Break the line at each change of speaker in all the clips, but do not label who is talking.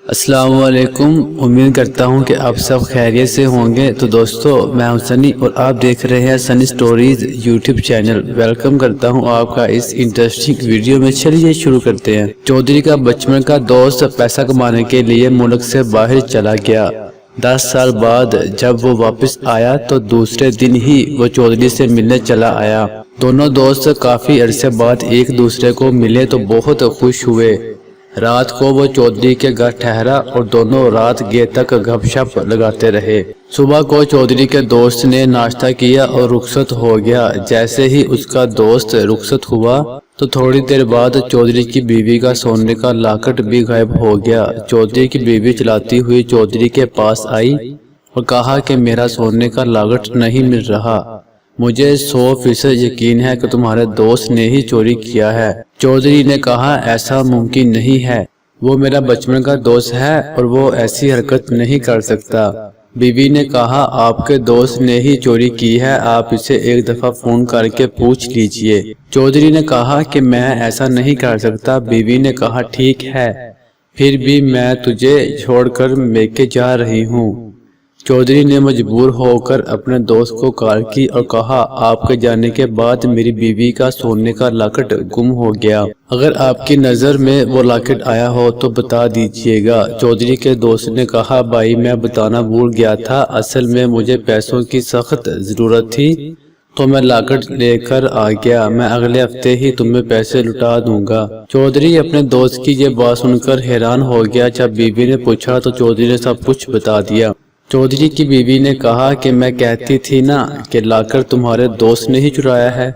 السلام علیکم، امید کرتا ہوں کہ آپ سب خیریت سے ہوں گے۔ تو دوستو، میں ہوں سنی اور آپ دیکھ رہے ہیں سنی سٹوریز یوٹیوب چینل۔ ویلکم کرتا ہوں آپ کا اس انٹرسٹنگ ویڈیو میں۔ چلیے شروع کرتے ہیں۔ چودھری کا بچپن کا دوست پیسہ کمانے کے لیے ملک سے باہر چلا گیا۔ 10 سال بعد جب وہ واپس آیا تو دوسرے دن ہی وہ چودھری سے ملنے چلا آیا۔ دونوں دوست کافی عرصے بعد ایک دوسرے کو ملے تو بہت خوش ہوئے۔ رات کو وہ چودھری کے گھر ٹھہرا اور دونوں رات گئے تک گپ شپ لگاتے رہے۔ صبح کو چودھری کے دوست نے ناشتہ کیا اور رخصت ہو گیا۔ جیسے ہی اس کا دوست رخصت ہوا تو تھوڑی دیر بعد چودھری کی بیوی کا سونے کا لاکٹ بھی غائب ہو گیا۔ چودھری کی بیوی چلاتی ہوئی چودھری کے پاس آئی اور کہا کہ میرا سونے کا لاکٹ نہیں مل رہا۔ مجھے 100% یقین ہے کہ تمہارے دوست نے ہی چوری کیا ہے۔ چودھری نے کہا ایسا ممکن نہیں ہے، وہ میرا بچپن کا دوست ہے اور وہ ایسی حرکت نہیں کر سکتا۔ بیوی نے کہا آپ کے دوست نے ہی چوری کی ہے، آپ اسے ایک دفعہ فون کر کے پوچھ لیجئے۔ چودھری نے کہا کہ میں ایسا نہیں کر سکتا۔ بیوی نے کہا ٹھیک ہے، پھر بھی میں تجھے چھوڑ کر میکے جا رہی ہوں۔ چودھری نے مجبور ہو کر اپنے دوست کو کال کی اور کہا آپ کے جانے کے بعد میری بیوی کا سونے کا لاکٹ گم ہو گیا۔ اگر آپ کی نظر میں وہ لاکٹ آیا ہو تو بتا دیجئے گا۔ چودھری کے دوست نے کہا بھائی میں بتانا بھول گیا تھا، اصل میں مجھے پیسوں کی سخت ضرورت تھی تو میں لاکٹ لے کر آ گیا۔ میں اگلے ہفتے ہی تمہیں پیسے لوٹا دوں گا۔ چودھری اپنے دوست کی یہ بات سن کر حیران ہو گیا۔ جب بیوی نے پوچھا تو چودھری نے سب کچھ بتا دیا۔ چودھری کی بیوی نے کہا کہ میں کہتی تھی نا کہ لاکر تمہارے دوست نے ہی چرایا ہے،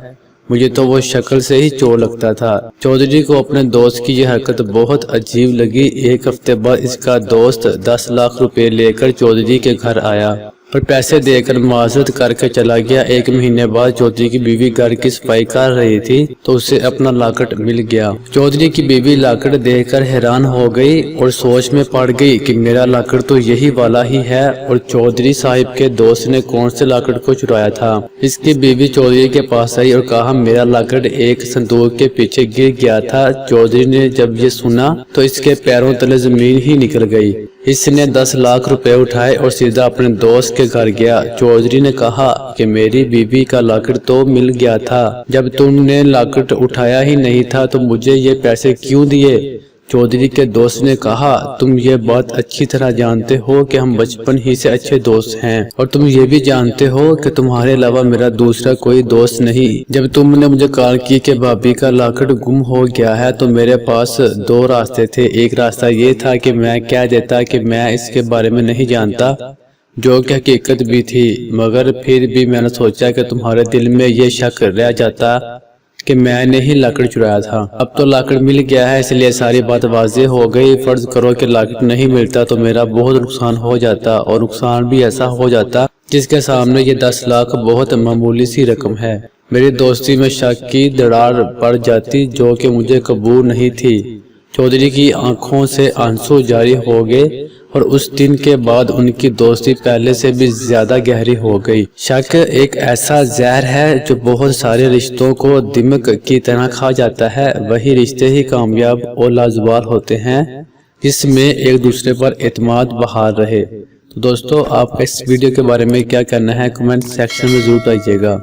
مجھے تو وہ شکل سے ہی چور لگتا تھا۔ چودھری کو اپنے دوست کی یہ حرکت بہت عجیب لگی۔ ایک ہفتے بعد اس کا دوست 10 لاکھ روپے لے کر چودھری کے گھر آیا اور پیسے دے کر معذرت کر کے چلا گیا۔ ایک مہینے بعد چودھری کی بیوی گھر کی صفائی کر رہی تھی تو اسے اپنا لاکٹ مل گیا۔ چودھری کی بیوی لاکٹ دیکھ کر حیران ہو گئی اور سوچ میں پڑ گئی کہ میرا لاکٹ تو یہی والا ہی ہے اور چودھری صاحب کے دوست نے کون سے لاکٹ کو چرایا تھا۔ اس کی بیوی چودھری کے پاس آئی اور کہا میرا لاکٹ ایک صندوق کے پیچھے گر گیا تھا۔ چودھری نے جب یہ سنا تو اس کے پیروں تلے زمین ہی نکل گئی۔ اس نے 10 لاکھ روپے اٹھائے اور سیدھا اپنے دوست کے گھر گیا۔ چودھری نے کہا کہ میری بیوی کا لاکٹ تو مل گیا تھا، جب تم نے لاکٹ اٹھایا ہی نہیں تھا تو مجھے یہ پیسے کیوں دیے؟ چودھری کے دوست نے کہا تم یہ بات اچھی طرح جانتے ہو کہ ہم بچپن ہی سے اچھے دوست ہیں اور تم یہ بھی جانتے ہو کہ تمہارے علاوہ میرا دوسرا کوئی دوست نہیں۔ جب تم نے مجھے کال کی کہ بھابی کا لاکٹ گم ہو گیا ہے تو میرے پاس 2 راستے تھے۔ ایک راستہ یہ تھا کہ میں کہہ دیتا کہ میں اس کے بارے میں نہیں جانتا، جو کہ حقیقت بھی تھی، مگر پھر بھی میں نے سوچا کہ تمہارے دل میں یہ شک رہ جاتا کہ میں نے ہی لاکٹ چرایا تھا۔ اب تو لاکٹ مل گیا ہے، اس لیے ساری بات واضح ہو گئی۔ فرض کرو کہ لاکٹ نہیں ملتا تو میرا بہت نقصان ہو جاتا، اور نقصان بھی ایسا ہو جاتا جس کے سامنے یہ 10 لاکھ بہت معمولی سی رقم ہے۔ میری دوستی میں شک کی دراڑ پڑ جاتی جو کہ مجھے قبول نہیں تھی۔ چودھری کی آنکھوں سے آنسو جاری ہو گئے اور اس دن کے بعد ان کی دوستی پہلے سے بھی زیادہ گہری ہو گئی۔ شک ایک ایسا زہر ہے جو بہت سارے رشتوں کو دمک کی طرح کھا جاتا ہے۔ وہی رشتے ہی کامیاب اور لازوال ہوتے ہیں جس میں ایک دوسرے پر اعتماد بحال رہے۔ تو دوستو، آپ کا اس ویڈیو کے بارے میں کیا کہنا ہے کمنٹ سیکشن میں ضرور بتائیے گا۔